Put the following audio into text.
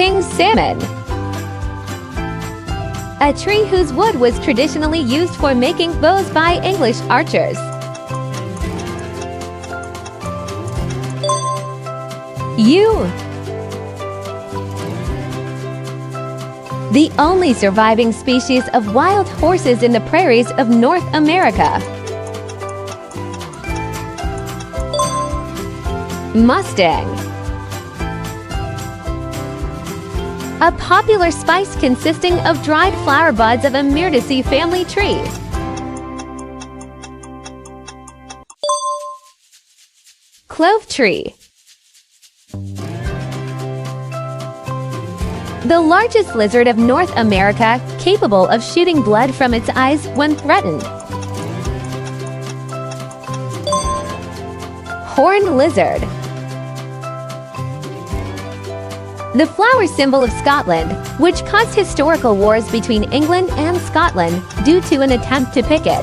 King salmon. A tree whose wood was traditionally used for making bows by English archers. Ewe. The only surviving species of wild horses in the prairies of North America. Mustang. A popular spice consisting of dried flower buds of a myrtaceae family tree. Clove tree. The largest lizard of North America, capable of shooting blood from its eyes when threatened. Horned lizard. The flower symbol of Scotland, which caused historical wars between England and Scotland due to an attempt to pick it.